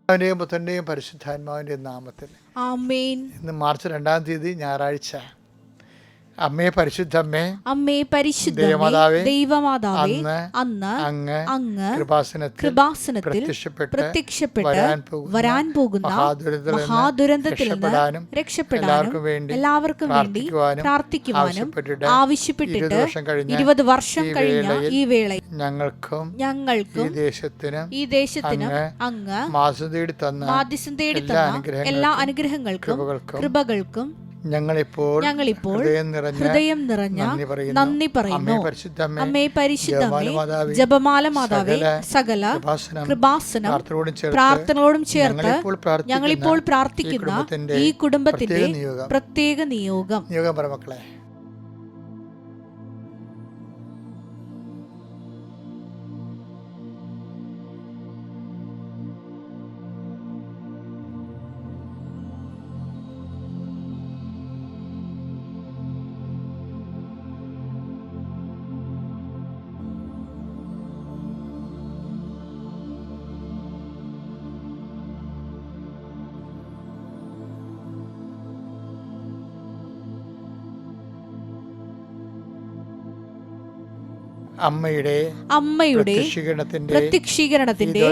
അവൻ്റെയും പുത്രൻ്റെയും പരിശുദ്ധാത്മാവിൻ്റെയും നാമത്തിൽ ആമേൻ. ഇന്ന് മാർച്ച് 2 ഞായറാഴ്ച. അമ്മേ പരിശുദ്ധമ്മേ, അമ്മേ പരിശുദ്ധ ദൈവമാതാവേ, അന്ന് അങ്ങ് കൃപാസനത്തിൽ പ്രത്യക്ഷപ്പെട്ട് വരാൻ പോകുന്ന മഹാദുരന്തത്തിൽ നിന്ന് രക്ഷപ്പെടാനും എല്ലാവർക്കും വേണ്ടി പ്രാർത്ഥിക്കുവാനും ആവശ്യപ്പെട്ടിട്ട് 20 വർഷം കഴിഞ്ഞ ഈ വേള ഞങ്ങൾക്കും ഈ ദേശത്തിനും അങ്ങ് മാധ്യസ്ഥം തേടി തന്ന എല്ലാ അനുഗ്രഹങ്ങൾക്കും കൃപകൾക്കും ഞങ്ങളിപ്പോൾ ഹൃദയം നിറഞ്ഞ നന്ദി പറയുന്നു. അമ്മേ പരിശുദ്ധമേ, ജപമാല മാതാവേ, സകല കൃപാസനം പ്രാർത്ഥനകളോടും ചേർത്ത് ഞങ്ങളിപ്പോൾ പ്രാർത്ഥിക്കുന്ന ഈ കുടുംബത്തിന്റെ പ്രത്യേക നിയോഗം. മക്കളെ, അമ്മയുടെ പ്രത്യക്ഷീകരണത്തിന്റെ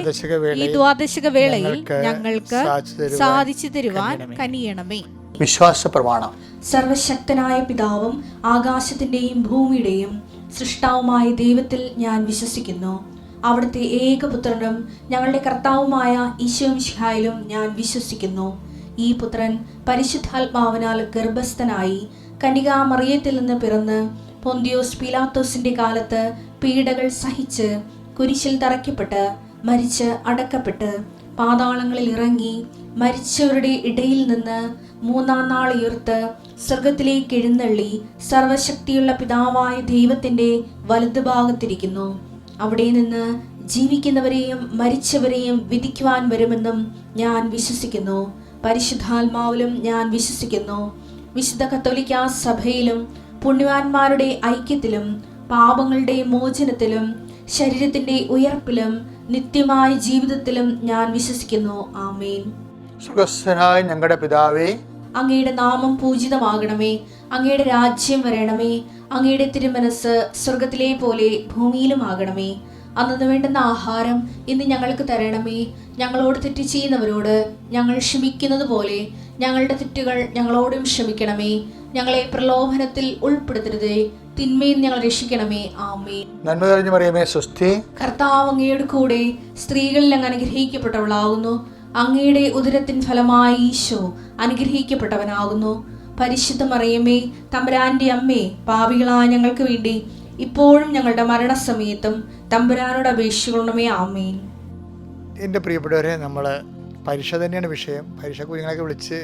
ഈ ദ്വാദശക വേളയിൽ ഞങ്ങൾക്ക് സാധിച്ചു തരുവാൻ കനിയണമേ. വിശ്വാസ പ്രമാണം. സർവശക്തനായ പിതാവും ആകാശത്തിന്റെയും ഭൂമിയുടെയും സൃഷ്ടാവുമായ ദൈവത്തിൽ ഞാൻ വിശ്വസിക്കുന്നു. അവിടുത്തെ ഏകപുത്രനും ഞങ്ങളുടെ കർത്താവുമായ ഈശോ മിശിഹായിലും ഞാൻ വിശ്വസിക്കുന്നു. ഈ പുത്രൻ പരിശുദ്ധാത്മാവിനാൽ ഗർഭസ്ഥനായി കന്യകാമറിയത്തിൽ നിന്ന് പിറന്ന് പൊന്തിയോസ് പീലാത്തോസിന്റെ കാലത്ത് പീഡകൾ സഹിച്ച് കുരിശിൽ തറയ്ക്കപ്പെട്ട് മരിച്ച് അടക്കപ്പെട്ട് പാതാളങ്ങളിൽ ഇറങ്ങി മരിച്ചവരുടെ ഇടയിൽ നിന്ന് 3-ാം നാൾ ഉയർത്ത് സ്വർഗത്തിലേക്ക് എഴുന്നള്ളി സർവശക്തിയുള്ള പിതാവായ ദൈവത്തിന്റെ വലതുഭാഗത്തിരിക്കുന്നു. അവിടെ നിന്ന് ജീവിക്കുന്നവരെയും മരിച്ചവരെയും വിധിക്കുവാൻ വരുമെന്നും ഞാൻ വിശ്വസിക്കുന്നു. പരിശുദ്ധാത്മാവിലും ഞാൻ വിശ്വസിക്കുന്നു. വിശുദ്ധ കത്തോലിക്കാ സഭയിലും പുണ്യവാന്മാരുടെ ഐക്യത്തിലും പാപങ്ങളുടെ മോചനത്തിലും ശരീരത്തിന്റെ ഉയർപ്പിലും നിത്യമായ ജീവിതത്തിലും ഞാൻ വിശ്വസിക്കുന്നു. ആമേൻ. സ്വർഗ്ഗസ്ഥനായ ഞങ്ങളുടെ പിതാവേ, അങ്ങയുടെ നാമം പൂജിതമാകണമേ. അങ്ങയുടെ രാജ്യം വരണമേ. അങ്ങയുടെ തിരുമനസ് സ്വർഗത്തിലെ പോലെ ഭൂമിയിലും ആകണമേ. അന്നു വേണ്ടുന്ന ആഹാരം ഇന്ന് ഞങ്ങൾക്ക് തരണമേ. ഞങ്ങളോട് തെറ്റ് ചെയ്യുന്നവരോട് ഞങ്ങൾ ക്ഷമിക്കുന്നത് പോലെ ഞങ്ങളുടെ തെറ്റുകൾ ഞങ്ങളോടും ക്ഷമിക്കണമേ. ഞങ്ങളെ പ്രലോഭനത്തിൽ ഉൾപ്പെടുത്തരുതേ, തിന്മയിൽ ഞങ്ങൾ രക്ഷിക്കണമേ. ആമേൻ. നന്മ നിറഞ്ഞ മറിയമേ, സ്വസ്തി. കർത്താവ് അങ്ങയുടെ കൂടെ സ്ത്രീകളിൽ അങ്ങ് അനുഗ്രഹിക്കപ്പെട്ടവളാകുന്നു. അങ്ങയുടെ ഉദരത്തിൻ ഫലമായി ഈശോ അനുഗ്രഹിക്കപ്പെട്ടവനാകുന്നു. പരിശുദ്ധ മറിയമേ, തമ്പുരാന്റെ അമ്മേ, പാപികളായ ഞങ്ങൾക്ക് വേണ്ടി ഇപ്പോഴും ഞങ്ങളുടെ മരണസമയത്തും തമ്പുരാനോട് അപേക്ഷിക്കണമേ. ആമേൻ. എൻ്റെ പ്രിയപ്പെട്ടവരെ, നമ്മൾ പരീക്ഷ തന്നെയാണ് വിഷയം. പരീക്ഷ കുഞ്ഞുങ്ങളൊക്കെ വിളിച്ച്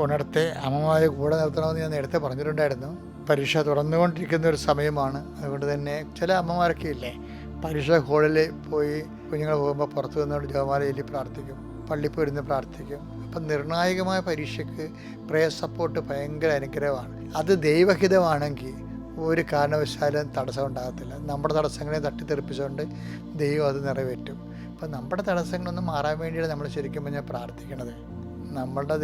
ഉണർത്തെ അമ്മമാരെ കൂടെ നിർത്തണമെന്ന് ഞാൻ നേരത്തെ പറഞ്ഞിട്ടുണ്ടായിരുന്നു. പരീക്ഷ തുറന്നുകൊണ്ടിരിക്കുന്ന ഒരു സമയമാണ്. അതുകൊണ്ട് തന്നെ ചില അമ്മമാരൊക്കെ ഇല്ലേ, പരീക്ഷ ഹാളിൽ പോയി കുഞ്ഞുങ്ങൾ പോകുമ്പോൾ പുറത്തു നിന്നുകൊണ്ട് ജപമാല ചൊല്ലി പ്രാർത്ഥിക്കും, പള്ളിയിൽ പോയിരുന്ന് പ്രാർത്ഥിക്കും. അപ്പം നിർണായകമായ പരീക്ഷയ്ക്ക് പ്രേയർ സപ്പോർട്ട് ഭയങ്കര അനുഗ്രഹമാണ്. അത് ദൈവഹിതമാണെങ്കിൽ ഒരു കാരണവശാലും തടസ്സം ഉണ്ടാകത്തില്ല. നമ്മുടെ തടസ്സങ്ങളെ തട്ടിത്തെറിപ്പിച്ചുകൊണ്ട് ദൈവം അത് നിറവേറ്റും. അപ്പം നമ്മുടെ തടസ്സങ്ങളൊന്നും മാറാൻ വേണ്ടിയാണ് നമ്മൾ ശരിക്കും പറഞ്ഞാൽ പ്രാർത്ഥിക്കണത്. നമ്മളുടെ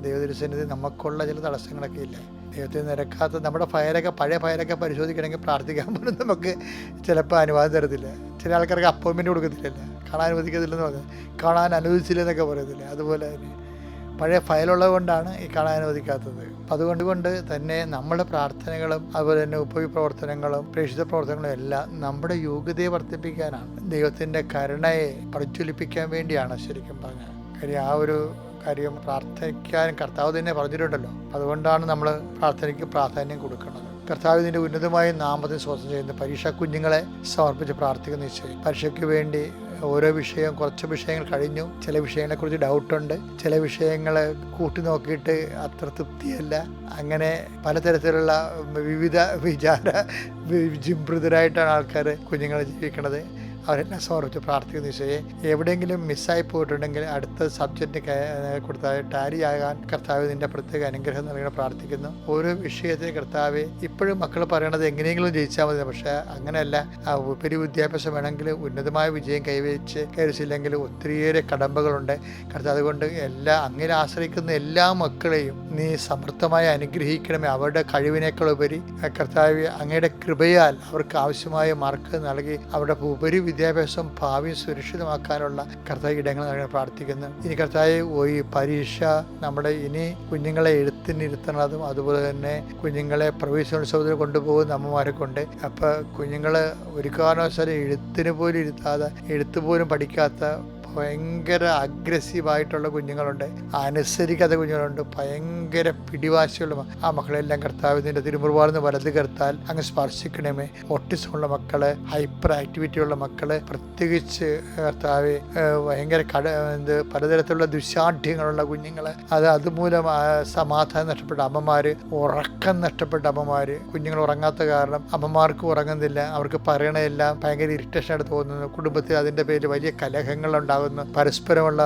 ദൈവതിരുസന്നിധി നമുക്കുള്ള ചില തടസ്സങ്ങളൊക്കെ ഇല്ലേ, ദൈവത്തിന് നിരക്കാത്ത നമ്മുടെ പഴയ ഫയലൊക്കെ പരിശോധിക്കണമെങ്കിൽ പ്രാർത്ഥിക്കാൻ പോലും നമുക്ക് ചിലപ്പോൾ അനുവാദം തരത്തില്ല. ചില ആൾക്കാർക്ക് അപ്പോയിൻമെൻറ്റ് കൊടുക്കത്തില്ല, കാണാൻ അനുവദിക്കത്തില്ലെന്ന് പറഞ്ഞാൽ കാണാൻ അനുവദിച്ചില്ലെന്നൊക്കെ പറയത്തില്ല. അതുപോലെ തന്നെ പഴയ ഫയലുള്ളത് കൊണ്ടാണ് ഈ കാണാൻ അനുവദിക്കാത്തത്. അപ്പം അതുകൊണ്ട് തന്നെ നമ്മുടെ പ്രാർത്ഥനകളും അതുപോലെ തന്നെ ഉപപ്രവർത്തനങ്ങളും പ്രേക്ഷിത പ്രവർത്തനങ്ങളും എല്ലാം നമ്മുടെ യോഗ്യതയെ വർദ്ധിപ്പിക്കാനാണ്, ദൈവത്തിൻ്റെ കരുണയെ പ്രജ്വലിപ്പിക്കാൻ വേണ്ടിയാണ് ശരിക്കും പറഞ്ഞാൽ. കാര്യം ആ ഒരു കാര്യം പ്രാർത്ഥിക്കാൻ കർത്താവ് തന്നെ പറഞ്ഞിട്ടുണ്ടല്ലോ. അതുകൊണ്ടാണ് നമ്മൾ പ്രാർത്ഥനയ്ക്ക് പ്രാധാന്യം കൊടുക്കുന്നത്. കർത്താവിൻ്റെ ഉന്നതമായ നാമത്തിൽ സ്തോത്രം ചെയ്യുന്ന പരീക്ഷാ കുഞ്ഞുങ്ങളെ സമർപ്പിച്ച് പ്രാർത്ഥിക്കുന്ന നിശ്ചയം. പരീക്ഷയ്ക്ക് വേണ്ടി ഓരോ വിഷയം, കുറച്ച് വിഷയങ്ങൾ കഴിഞ്ഞു, ചില വിഷയങ്ങളെക്കുറിച്ച് ഡൗട്ടുണ്ട്, ചില വിഷയങ്ങൾ കൂട്ടി നോക്കിയിട്ട് അത്ര തൃപ്തിയല്ല. അങ്ങനെ പലതരത്തിലുള്ള വിവിധ വിചാര വിജിംഭൃതരായിട്ടാണ് ആൾക്കാർ കുഞ്ഞുങ്ങളെ ജീവിക്കണത്. അവരെല്ലാം സമർപ്പിച്ച് പ്രാർത്ഥിക്കുന്ന ഈശോയെ, എവിടെയെങ്കിലും മിസ്സായി പോയിട്ടുണ്ടെങ്കിൽ അടുത്ത സബ്ജക്റ്റ് കൊടുത്താൽ ടാലി ആകാൻ കർത്താവ് നിൻ്റെ പ്രത്യേക അനുഗ്രഹം നൽകണം പ്രാർത്ഥിക്കുന്നു. ഓരോ വിഷയത്തെ കർത്താവ് ഇപ്പോഴും മക്കൾ പറയണത് എങ്ങനെയെങ്കിലും ജയിച്ചാൽ മതി, പക്ഷേ അങ്ങനെയല്ല. ആ ഉപരി വിദ്യാഭ്യാസം വേണമെങ്കിൽ ഉന്നതമായ വിജയം കൈവരിച്ചില്ലെങ്കിൽ ഒത്തിരിയേറെ കടമ്പകളുണ്ട് കർത്താവ്. അതുകൊണ്ട് അങ്ങനെ ആശ്രയിക്കുന്ന എല്ലാ മക്കളെയും നീ സമൃദ്ധമായി അനുഗ്രഹിക്കണമേ. അവരുടെ കഴിവിനേക്കാൾ ഉപരി കർത്താവ് അങ്ങയുടെ കൃപയാൽ അവർക്ക് ആവശ്യമായ മാർക്ക് നൽകി അവരുടെ ഉപരി വിദ്യാഭ്യാസം ഭാവി സുരക്ഷിതമാക്കാനുള്ള കർത്താവ് ഇടങ്ങൾ നൽകി പ്രാർത്ഥിക്കുന്നു. ഇനി കർത്താവ് ഈ പരീക്ഷ നമ്മുടെ ഇനി കുഞ്ഞുങ്ങളെ എഴുത്തിനിരുത്തണതും അതുപോലെ തന്നെ കുഞ്ഞുങ്ങളെ പ്രവേശനോത്സവത്തിൽ കൊണ്ടുപോകുന്ന അമ്മമാരെ കൊണ്ട്. അപ്പോൾ കുഞ്ഞുങ്ങൾ ഒരു കാരണവശാലും എഴുത്തിന് പോലും ഇരുത്താതെ, എഴുത്ത് പോലും പഠിക്കാത്ത ഭയങ്കര അഗ്രസീവായിട്ടുള്ള കുഞ്ഞുങ്ങളുണ്ട്, അനുസരിക്കാത്ത കുഞ്ഞുങ്ങളുണ്ട്, ഭയങ്കര പിടിവാശിയുള്ള ആ മക്കളെല്ലാം കർത്താവ് നിന്റെ തിരുമുറുവാർന്ന് വലത് കർത്താൽ അങ്ങ് സ്പർശിക്കണമേ. ഓട്ടിസമുള്ള മക്കള്, ഹൈപ്പർ ആക്ടിവിറ്റി ഉള്ള മക്കള്, പ്രത്യേകിച്ച് കർത്താവ് ഭയങ്കര പലതരത്തിലുള്ള ദുശാഠ്യങ്ങളുള്ള കുഞ്ഞുങ്ങള്, അതുമൂലം സമാധാനം നഷ്ടപ്പെട്ട അമ്മമാര്, ഉറക്കം നഷ്ടപ്പെട്ട അമ്മമാര്, കുഞ്ഞുങ്ങൾ ഉറങ്ങാത്ത കാരണം അമ്മമാർക്ക് ഉറങ്ങുന്നില്ല, അവർക്ക് പറയണതെല്ലാം ഭയങ്കര ഇറിറ്റേഷനായിട്ട് തോന്നുന്നു, കുടുംബത്തിൽ അതിൻ്റെ പേരിൽ വലിയ കലഹങ്ങളുണ്ടാകും, പരസ്പരമുള്ള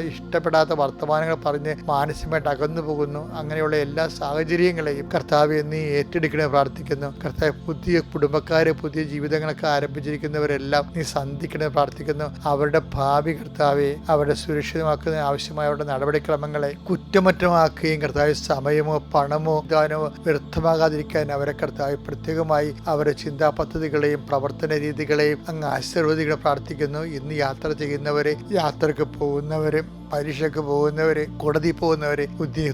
ഇഷ്ടപ്പെടാത്ത വർത്തമാനങ്ങൾ പറഞ്ഞ് മാനസികമായിട്ട് അകന്നു പോകുന്നു. അങ്ങനെയുള്ള എല്ലാ സാഹചര്യങ്ങളെയും കർത്താവെ നീ ഏറ്റെടുക്കണേ പ്രാർത്ഥിക്കുന്നു. കർത്താവ് പുതിയ കുടുംബക്കാരെ, പുതിയ ജീവിതങ്ങളൊക്കെ ആരംഭിച്ചിരിക്കുന്നവരെല്ലാം നീ സന്ധിക്കണേ പ്രാർത്ഥിക്കുന്നു. അവരുടെ ഭാവി കർത്താവെ അവരുടെ സുരക്ഷിതമാക്കുന്നതിന് ആവശ്യമായ അവരുടെ നടപടിക്രമങ്ങളെ കുറ്റമറ്റമാക്കുകയും കർത്താവ് സമയമോ പണമോ ദാനമോ വ്യർത്ഥമാകാതിരിക്കാൻ അവരെ കർത്താവ് പ്രത്യേകമായി അവരുടെ ചിന്താ പദ്ധതികളെയും പ്രവർത്തന രീതികളെയും അങ്ങ് ആശീർവദികളെ പ്രാർത്ഥിക്കുന്നു. ഇന്ന് യാത്ര ചെയ്യുന്നവരെ, യാത്രക്ക് പോകുന്നവര്, പരീക്ഷയ്ക്ക് പോകുന്നവര്, കോടതി പോകുന്നവര്,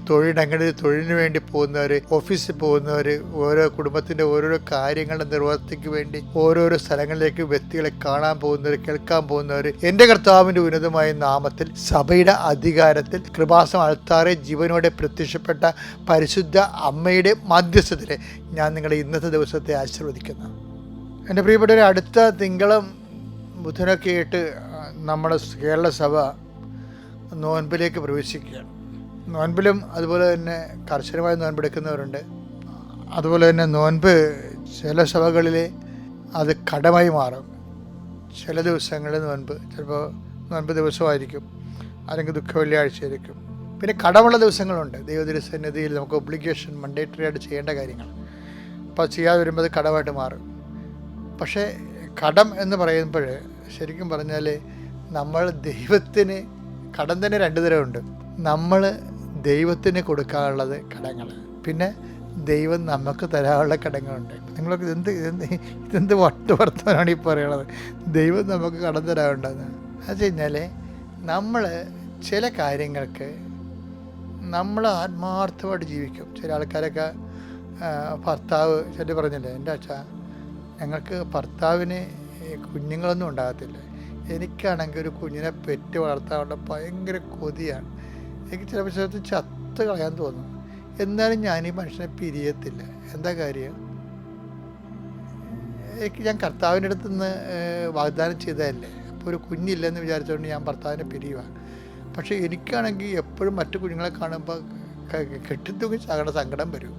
തൊഴിലിടങ്ങളിൽ തൊഴിലിന് വേണ്ടി പോകുന്നവര്, ഓഫീസിൽ പോകുന്നവര്, ഓരോ കുടുംബത്തിന്റെ ഓരോരോ കാര്യങ്ങളുടെ നിർവഹണയ്ക്ക് വേണ്ടി ഓരോരോ സ്ഥലങ്ങളിലേക്ക് വ്യക്തികളെ കാണാൻ പോകുന്നവര്, കേൾക്കാൻ പോകുന്നവര്, എന്റെ കർത്താവിന്റെ ഉന്നതമായ നാമത്തിൽ സഭയുടെ അധികാരത്തിൽ കൃപാസം അൾത്താറെ ജീവനോടെ പ്രത്യക്ഷപ്പെട്ട പരിശുദ്ധ അമ്മയുടെ മധ്യസ്ഥത്തില് ഞാൻ നിങ്ങളുടെ ഇന്നത്തെ ദിവസത്തെ ആശീർവദിക്കുന്നു. എൻ്റെ പ്രിയപ്പെട്ടവരെ, അടുത്ത തിങ്കളും ബുധനൊക്കെ ആയിട്ട് നമ്മുടെ കേരള സഭ നോൻപിലേക്ക് പ്രവേശിക്കുകയാണ്. നോൻപിലും അതുപോലെ തന്നെ കർശനമായി നോൻപെടുക്കുന്നവരുണ്ട്. അതുപോലെ തന്നെ നോൻപ് ചില സഭകളിൽ അത് കടമായി മാറും. ചില ദിവസങ്ങളിൽ നോൻപ് ചിലപ്പോൾ നോൻപ് ദിവസമായിരിക്കും, അല്ലെങ്കിൽ ദുഃഖ വെള്ളിയാഴ്ചയായിരിക്കും. പിന്നെ കടമുള്ള ദിവസങ്ങളുണ്ട്. ദൈവതിരുസന്നിധിയിൽ നമുക്ക് ഒബ്ലിഗേഷൻ മണ്ടേറ്ററി ആയിട്ട് ചെയ്യേണ്ട കാര്യങ്ങൾ, അപ്പോൾ ചെയ്യാതെ വരുമ്പോൾ അത് കടമായിട്ട് മാറും. പക്ഷേ കടം എന്ന് പറയുമ്പോൾ ശരിക്കും പറഞ്ഞാൽ നമ്മൾ ദൈവത്തിന് കടം തന്നെ രണ്ട് തരമുണ്ട്. നമ്മൾ ദൈവത്തിന് കൊടുക്കാനുള്ളത് കടങ്ങൾ, പിന്നെ ദൈവം നമുക്ക് തരാനുള്ള കടങ്ങളുണ്ട്. നിങ്ങളൊക്കെ ഇതെന്ത് വർത്തമാനമാണ് ഈ പറയണത്? ദൈവം നമുക്ക് കടം തരാറുണ്ടെന്ന് അത് കഴിഞ്ഞാൽ നമ്മൾ ചില കാര്യങ്ങൾക്ക് നമ്മൾ ആത്മാർത്ഥമായിട്ട് ജീവിക്കും. ചില ആൾക്കാരൊക്കെ ഭർത്താവ് ചില പറഞ്ഞില്ലേ, എൻ്റെ അച്ഛാ ഞങ്ങൾക്ക് ഭർത്താവിന് കുഞ്ഞുങ്ങളൊന്നും ഉണ്ടാകത്തില്ല, എനിക്കാണെങ്കിൽ ഒരു കുഞ്ഞിനെ പെറ്റ് വളർത്താനുള്ള ഭയങ്കര കൊതിയാണ്, എനിക്ക് ചില സമയത്ത് ചത്ത് കളയാൻ തോന്നും, എന്നാലും ഞാൻ ഈ മനുഷ്യനെ പിരിയത്തില്ല. എന്താ കാര്യം? ഞാൻ കർത്താവിൻ്റെ അടുത്ത് നിന്ന് വാഗ്ദാനം ചെയ്തതല്ലേ, അപ്പോൾ ഒരു കുഞ്ഞില്ലെന്ന് വിചാരിച്ചുകൊണ്ട് ഞാൻ ഭർത്താവിനെ പിരിയുക. പക്ഷേ എനിക്കാണെങ്കിൽ എപ്പോഴും മറ്റു കുഞ്ഞുങ്ങളെ കാണുമ്പോൾ കെട്ടിത്തൂങ്ങി സങ്കടം വരും.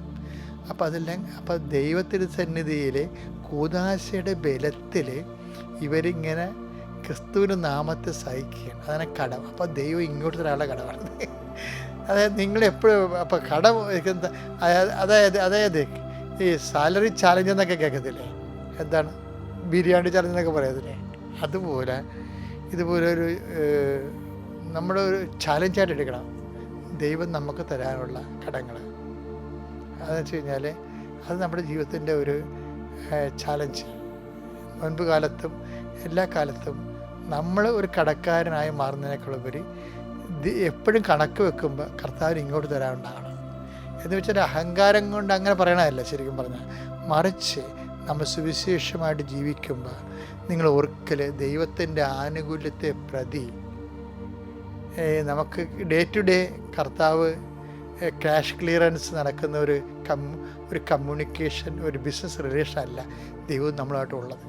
അപ്പോൾ ദൈവത്തിൻ്റെ സന്നിധിയിൽ കൂദാശയുടെ ബലത്തിൽ ഇവരിങ്ങനെ ക്രിസ്തുവിൻ്റെ നാമത്തെ സഹിക്കുകയാണ്. അതാണ് കടം. അപ്പോൾ ദൈവം ഇങ്ങോട്ട് ഒരാളുടെ കടമാണ്. അതായത് നിങ്ങളെപ്പോഴും അപ്പോൾ കടം അതായത് ഈ സാലറി ചാലഞ്ച് എന്നൊക്കെ കേൾക്കത്തില്ലേ, എന്താണ് ബിരിയാണി ചാലഞ്ച് എന്നൊക്കെ പറയത്തില്ലേ, അതുപോലെ ഇതുപോലെ ഒരു നമ്മുടെ ഒരു ചാലഞ്ചായിട്ട് എടുക്കണം ദൈവം നമുക്ക് തരാനുള്ള കടങ്ങൾ. അതെന്ന് വെച്ച് കഴിഞ്ഞാൽ അത് നമ്മുടെ ജീവിതത്തിൻ്റെ ഒരു ചാലഞ്ച്. മുൻപ് കാലത്തും എല്ലാ കാലത്തും നമ്മൾ ഒരു കടക്കാരനായി മാറുന്നതിനേക്കാളുപരി എപ്പോഴും കണക്ക് വെക്കുമ്പോൾ കർത്താവിന് ഇങ്ങോട്ട് തരാനുണ്ടാകണം എന്ന് വെച്ചാൽ അഹങ്കാരം കൊണ്ട് അങ്ങനെ പറയണമല്ല ശരിക്കും പറഞ്ഞാൽ. മറിച്ച് നമ്മൾ സുവിശേഷമായിട്ട് ജീവിക്കുമ്പോൾ നിങ്ങൾ ഓർക്കൽ ദൈവത്തിൻ്റെ ആനുകൂല്യത്തെ പ്രതി നമുക്ക് ഡേ ടു ഡേ കർത്താവ് ക്യാഷ് ക്ലിയറൻസ് നടക്കുന്ന ഒരു കമ്മ്യൂണിക്കേഷൻ, ഒരു ബിസിനസ് റിലേഷൻ അല്ല ദൈവം നമ്മളുമായിട്ടുള്ളത്.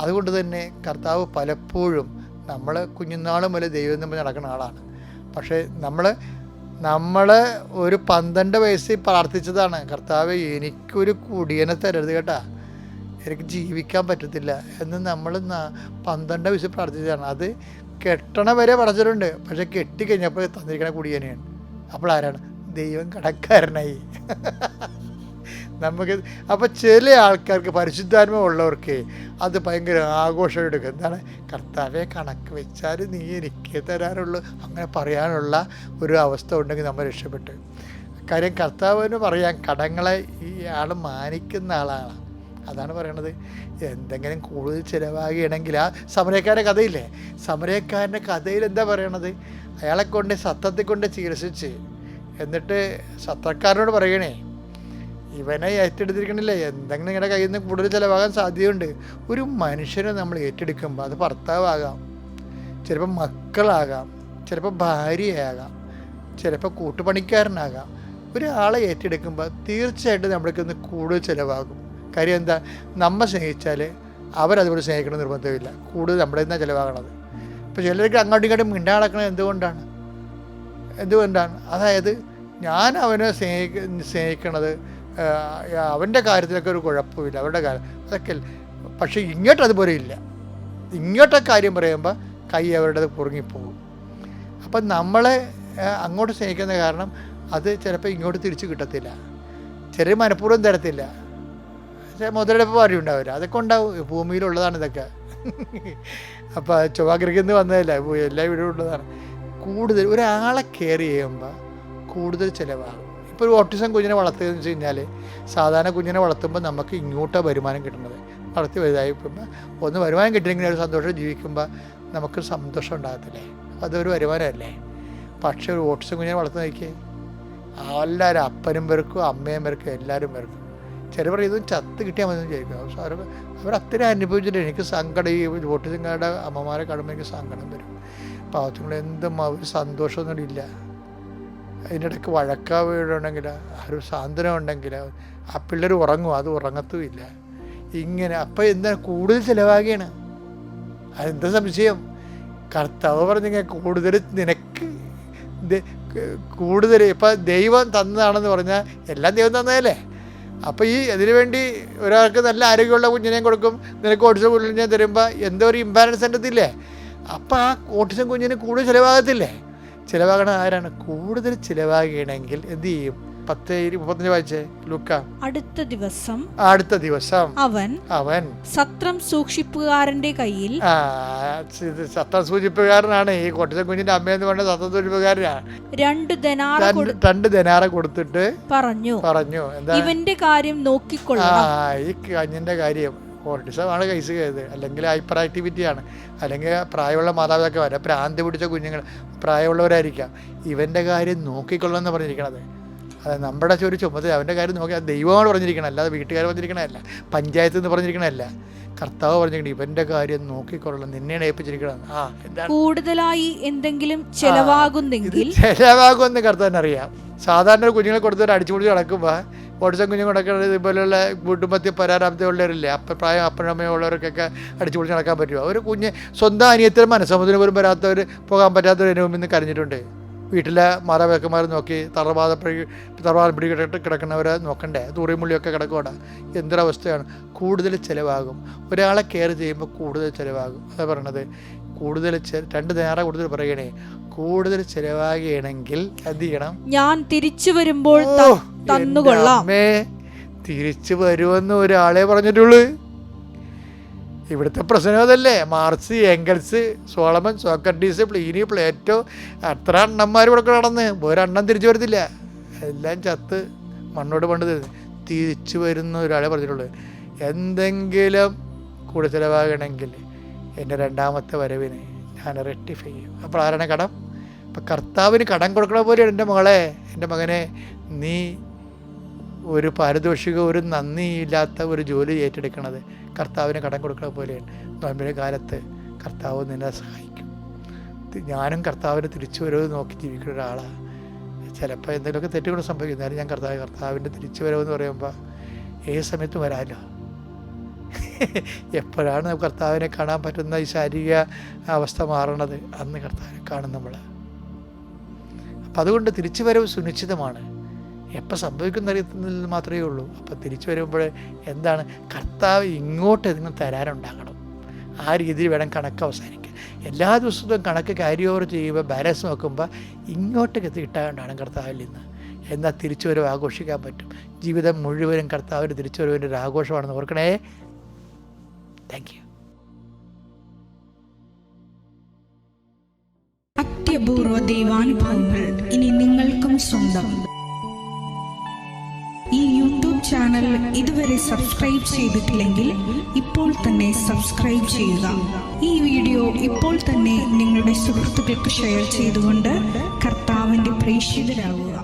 അതുകൊണ്ട് തന്നെ കർത്താവ് പലപ്പോഴും നമ്മൾ കുഞ്ഞുനാളും മുതൽ ദൈവം നമ്മൾ നടക്കുന്ന ആളാണ്. പക്ഷേ നമ്മൾ ഒരു 12 വയസ്സിൽ പ്രാർത്ഥിച്ചതാണ്, കർത്താവ് എനിക്കൊരു കുടിയനെ തരരുത് കേട്ടാ, എനിക്ക് ജീവിക്കാൻ പറ്റത്തില്ല എന്ന് നമ്മൾ 12 വയസ്സിൽ പ്രാർത്ഥിച്ചതാണ്. അത് കെട്ടണ വരെ പറഞ്ഞിട്ടുണ്ട്. പക്ഷെ കെട്ടിക്കഴിഞ്ഞപ്പോൾ തന്നിരിക്കണ കുടിയനെയാണ്. അപ്പോൾ ആരാണ്? ദൈവം കടക്കാരനായി. നമുക്ക് അപ്പോൾ ചില ആൾക്കാർക്ക് പരിശുദ്ധാത്മ ഉള്ളവർക്ക് അത് ഭയങ്കര ആഘോഷം എടുക്കും. എന്താണ്? കർത്താവെ കണക്ക് വെച്ചാൽ നീ എനിക്ക് തരാനുള്ളൂ, അങ്ങനെ പറയാനുള്ള ഒരു അവസ്ഥ ഉണ്ടെങ്കിൽ നമ്മൾ രക്ഷപ്പെട്ടു. കാര്യം കർത്താവിന് പറയാൻ കടങ്ങളെ ഈ ആൾ മാനിക്കുന്ന ആളാണ്. അതാണ് പറയണത്. എന്തെങ്കിലും കൂടുതൽ ചിലവാകുകയാണെങ്കിൽ ആ സമരക്കാരുടെ കഥയില്ലേ, സമരക്കാരൻ്റെ കഥയിൽ എന്താ പറയണത്? അയാളെ കൊണ്ട് സത്രത്തിൽ കൊണ്ട് ചികിത്സിച്ച് എന്നിട്ട് സത്രക്കാരനോട് പറയണേ, ഇവനെ ഏറ്റെടുത്തിരിക്കണില്ലേ, എന്തെങ്കിലും നിങ്ങളുടെ കയ്യിൽ നിന്ന് കൂടുതൽ ചിലവാകാൻ സാധ്യതയുണ്ട്. ഒരു മനുഷ്യനെ നമ്മൾ ഏറ്റെടുക്കുമ്പോൾ അത് ഭർത്താവാകാം, ചിലപ്പോൾ മക്കളാകാം, ചിലപ്പോൾ ഭാര്യയാകാം, ചിലപ്പോൾ കൂട്ടുപണിക്കാരനാകാം. ഒരാളെ ഏറ്റെടുക്കുമ്പോൾ തീർച്ചയായിട്ടും നമ്മൾക്കൊന്ന് കൂടുതൽ ചിലവാകും. കാര്യം എന്താ? നമ്മൾ സ്നേഹിച്ചാൽ അവരതുപോലെ സ്നേഹിക്കണം നിർബന്ധമില്ല. കൂടുതൽ നമ്മുടെ നിന്നാണ് ചിലവാകണത്. ഇപ്പോൾ ചിലർക്ക് അങ്ങോട്ടും ഇങ്ങോട്ടും മിണ്ടാടക്കണത് എന്തുകൊണ്ടാണ്? അതായത് ഞാൻ അവനെ സ്നേഹിക്കണത് അവൻ്റെ കാര്യത്തിലൊക്കെ ഒരു കുഴപ്പമില്ല, അവരുടെ കാര്യം അതൊക്കെ. പക്ഷേ ഇങ്ങോട്ട് അതുപോലെ ഇല്ല. ഇങ്ങോട്ടൊക്കെ കാര്യം പറയുമ്പോൾ കൈ അവരുടെ കുറുങ്ങിപ്പോകും. അപ്പം നമ്മളെ അങ്ങോട്ട് സ്നേഹിക്കുന്ന കാരണം അത് ചിലപ്പോൾ ഇങ്ങോട്ട് തിരിച്ച് കിട്ടത്തില്ല. ചെറിയ മനഃപൂർവ്വം തരത്തില്ല. മുതലെടുപ്പ് പാടി ഉണ്ടാവില്ല. അതൊക്കെ ഉണ്ടാവും, ഭൂമിയിലുള്ളതാണ് ഇതൊക്കെ. അപ്പോൾ ചൊവ്വാഗ്രഹത്തിൽ നിന്ന് വന്നതല്ല, എല്ലാ വീടും ഉള്ളതാണ്. കൂടുതൽ ഒരാളെ കെയർ ചെയ്യുമ്പോൾ കൂടുതൽ ചിലവാകും. ഇപ്പോൾ ഒരു ഓട്ടിസം കുഞ്ഞിനെ വളർത്തുകയെന്ന് വെച്ച് കഴിഞ്ഞാൽ സാധാരണ കുഞ്ഞിനെ വളർത്തുമ്പോൾ നമുക്ക് ഇങ്ങോട്ടാണ് വരുമാനം കിട്ടുന്നത്. വളർത്തി വലുതായിപ്പോൾ ഒന്ന് വരുമാനം കിട്ടിയെങ്കിൽ ഒരു സന്തോഷം ജീവിക്കുമ്പോൾ നമുക്ക് സന്തോഷം ഉണ്ടാകത്തില്ലേ? അതൊരു വരുമാനമല്ലേ? പക്ഷേ ഒരു ഓട്ടിസം കുഞ്ഞിനെ വളർത്തി നോക്കിയേ, എല്ലാവരും അപ്പനും പേർക്കും അമ്മയും പേർക്കും എല്ലാവരും പേർക്കും. ചിലവർ ഇതും ചത്ത് കിട്ടിയാൽ മതി വിചാരിക്കും. അവർ അത്രയും അനുഭവിച്ചിട്ട് എനിക്ക് സങ്കടം, ഈ ഓട്ടിസംകാരുടെ അമ്മമാരെ കാണുമ്പോൾ എനിക്ക് സങ്കടം വരും. പാവത്തുങ്ങൾ എന്തും ഒരു സന്തോഷമൊന്നും ഇല്ല. അതിൻ്റെ ഇടയ്ക്ക് വഴക്കാ വീടുണ്ടെങ്കിൽ ഒരു സാന്ത്വനം ഉണ്ടെങ്കിൽ ആ പിള്ളേർ ഉറങ്ങും, അത് ഉറങ്ങത്തുമില്ല. ഇങ്ങനെ അപ്പം എന്താ കൂടുതൽ ചിലവാകുകയാണ്. അതെന്താ സംശയം? കർത്താവ് പറഞ്ഞെങ്കിൽ കൂടുതൽ നിനക്ക് കൂടുതൽ ഇപ്പം ദൈവം തന്നതാണെന്ന് പറഞ്ഞാൽ എല്ലാം ദൈവം തന്നതല്ലേ. അപ്പോൾ ഈ അതിനു വേണ്ടി ഒരാൾക്ക് നല്ല ആരോഗ്യമുള്ള കുഞ്ഞിനെയും കൊടുക്കും, നിനക്ക് ഓട്ടിസം കുഞ്ഞിനെ തരുമ്പോൾ എന്തോ ഒരു ഇംബാലൻസ് ഉണ്ടത്തില്ലേ? അപ്പോൾ ആ ഓട്ടിസം കുഞ്ഞിന് കൂടുതൽ ചിലവാകത്തില്ലേ? ചിലവാകണ ആരാണ്? കൂടുതൽ ചിലവാകണമെങ്കിൽ എന്ത് ചെയ്യും? 10:35 വായിച്ചേ ലൂക്ക. അടുത്ത ദിവസം അവൻ സത്രം സൂക്ഷിപ്പുകാരന്റെ കയ്യിൽ, സത്രം സൂക്ഷിപ്പുകാരനാണ് ഈ കോട്ടയം കുഞ്ഞിന്റെ അമ്മയെന്ന് പറഞ്ഞ സത്രം സൂക്ഷിപ്പുകാരനാണ്, 2 ദനാറ കൊടുത്തിട്ട് പറഞ്ഞു എന്താ? ഇവന്റെ കാര്യം നോക്കിക്കൊള്ളണം. ഈ കഞ്ഞിന്റെ കാര്യം ഓട്ടിസമാണ് കേസ് ചെയ്തത്, അല്ലെങ്കിൽ ഹൈപ്പർ ആക്ടിവിറ്റിയാണ്, അല്ലെങ്കിൽ പ്രായമുള്ള മാതാപിതാക്കൾ, ഭ്രാന്തി പിടിച്ച കുഞ്ഞുങ്ങൾ പ്രായമുള്ളവരായിരിക്കാം. ഇവൻ്റെ കാര്യം നോക്കിക്കൊള്ളണമെന്ന് പറഞ്ഞിരിക്കണത്. അത് നമ്മുടെ ഒരു ചുമതല. അവൻ്റെ കാര്യം നോക്കി ദൈവമാണ് പറഞ്ഞിരിക്കണം, അല്ലാതെ വീട്ടുകാർ പറഞ്ഞിരിക്കണമല്ല, പഞ്ചായത്ത് നിന്ന് പറഞ്ഞിരിക്കണമല്ല. കർത്താവ് പറഞ്ഞിരിക്കണം ഇവൻ്റെ കാര്യം നോക്കിക്കൊള്ളണം, നിന്നെയാണ് ഏൽപ്പിച്ചിരിക്കണം. എന്താണ് കൂടുതലായി എന്തെങ്കിലും ചെലവാകുന്നെങ്കിൽ ചെലവാകുമെന്ന് കർത്താവിനറിയാം. സാധാരണ കുഞ്ഞുങ്ങളെ കൊടുത്തിട്ട് അടിച്ചുപൊളിച്ച് നടക്കുമ്പോൾ ഓട്ടിസം കുഞ്ഞു നടക്കുന്നത് ഇതുപോലെയുള്ള കുടുംബത്തിൽ പരാരാമത്തെ ഉള്ളവരില്ലേ, പ്രായം അപ്പനമ്മയുള്ളവർക്കൊക്കെ അടിച്ചു പൊളിച്ച് നടക്കാൻ പറ്റുമോ? ഒരു കുഞ്ഞ് സ്വന്തം അനിയത്തിനും മനസ്സമ്മതത്തിന് പോലും വരാത്തവർ, പോകാൻ പറ്റാത്തവർ എൻ്റെ മുമ്പിൽ നിന്ന് കരഞ്ഞിട്ടുണ്ട്. വീട്ടിലെ മാതാപിതാക്കന്മാർ നോക്കി തറവാദം പിടി കിടക്കുന്നവരെ നോക്കണ്ടേ? തൂറിമുള്ളിയൊക്കെ കിടക്കോടാ. എന്തൊരവസ്ഥയാണ്. കൂടുതൽ ചിലവാകും. ഒരാളെ കെയർ ചെയ്യുമ്പോൾ കൂടുതൽ ചിലവാകും. അതാ പറയണത്. കൂടുതൽ 2 ദിനാറ കൂടുതൽ പറയണേ. കൂടുതൽ ചിലവാകുകയാണെങ്കിൽ എന്ത് ചെയ്യണം? ഞാൻ തിരിച്ചു വരുമ്പോൾ തന്നുകൊള്ളാം. തിരിച്ചു വരുമെന്ന് ഒരാളെ പറഞ്ഞിട്ടുള്ളൂ. ഇവിടുത്തെ പ്രശ്നം അതല്ലേ. Marks, Engels, Solomon, Socrates, Pliny, Plato, അത്ര അണ്ണന്മാർ ഇവിടെ നടന്ന് ഒരെണ്ണം തിരിച്ചു വരത്തില്ല. എല്ലാം ചത്ത് മണ്ണോട് പണ്ട് തിരിച്ചു വരുന്ന ഒരാളെ പറഞ്ഞിട്ടുള്ളൂ. എന്തെങ്കിലും കൂടെ ചിലവാകണമെങ്കിൽ എൻ്റെ 2ാമത്തെ വരവിന് ഞാൻ റെക്ടിഫൈ ചെയ്യും. അപ്പോൾ ആരാണ് കടം? അപ്പം കർത്താവിന് കടം കൊടുക്കണ പോലെയാണ് എൻ്റെ മകളെ, എൻ്റെ മകനെ, നീ ഒരു പാരിതോഷിക, ഒരു നന്ദിയില്ലാത്ത ഒരു ജോലി ഏറ്റെടുക്കണത് കർത്താവിന് കടം കൊടുക്കണ പോലെയാണ്. നോമ്പിൻ്റെ കാലത്ത് കർത്താവ് നിന്നെ സഹായിക്കും. ഞാനും കർത്താവിന് തിരിച്ചു വരവ് നോക്കി ജീവിക്കുന്ന ഒരാളാണ്. ചിലപ്പോൾ എന്തെങ്കിലുമൊക്കെ തെറ്റുകൾ സംഭവിക്കും. എന്നാലും ഞാൻ കർത്താവിൻ്റെ തിരിച്ചു വരവെന്ന് പറയുമ്പോൾ ഏത് സമയത്തും വരാമല്ലോ. എപ്പോഴാണ് കർത്താവിനെ കാണാൻ പറ്റുന്ന ഈ ശാരീരിക അവസ്ഥ മാറണത്? അന്ന് കർത്താവിനെ കാണും നമ്മൾ. അപ്പം അതുകൊണ്ട് തിരിച്ചു വരവ് സുനിശ്ചിതമാണ്. എപ്പോൾ സംഭവിക്കുന്ന അറിയുന്നതിൽ മാത്രമേ ഉള്ളൂ. അപ്പോൾ തിരിച്ചു വരുമ്പോൾ എന്താണ് കർത്താവ് ഇങ്ങോട്ട് ഇതിന് തരാനുണ്ടാകണം. ആ രീതിയിൽ വേണം കണക്ക് അവസാനിക്കാൻ. എല്ലാ ദിവസവും കണക്ക് ക്യാരി ഓവർ ചെയ്യുമ്പോൾ ബാലൻസ് നോക്കുമ്പോൾ ഇങ്ങോട്ടേക്ക് കിട്ടാണ്ടാണ് കർത്താവിൽ നിന്ന്. എന്നാൽ തിരിച്ചുവരവ് ആഘോഷിക്കാൻ പറ്റും. ജീവിതം മുഴുവനും കർത്താവിൻ്റെ തിരിച്ചുവരവിൻ്റെ ഒരു ആഘോഷമാണെന്ന് ഓർക്കണേ. Thank you. അത്യപൂർവ ദൈവാനുഭവങ്ങൾ ഇനി നിങ്ങൾക്കും സ്വന്തം. ഈ യൂട്യൂബ് ചാനൽ ഇതുവരെ സബ്സ്ക്രൈബ് ചെയ്തിട്ടില്ലെങ്കിൽ ഇപ്പോൾ തന്നെ സബ്സ്ക്രൈബ് ചെയ്യുക. ഈ വീഡിയോ ഇപ്പോൾ തന്നെ നിങ്ങളുടെ സുഹൃത്തുക്കൾക്ക് ഷെയർ ചെയ്തുകൊണ്ട് കർത്താവിൻ്റെ പ്രേക്ഷിതരാകുക.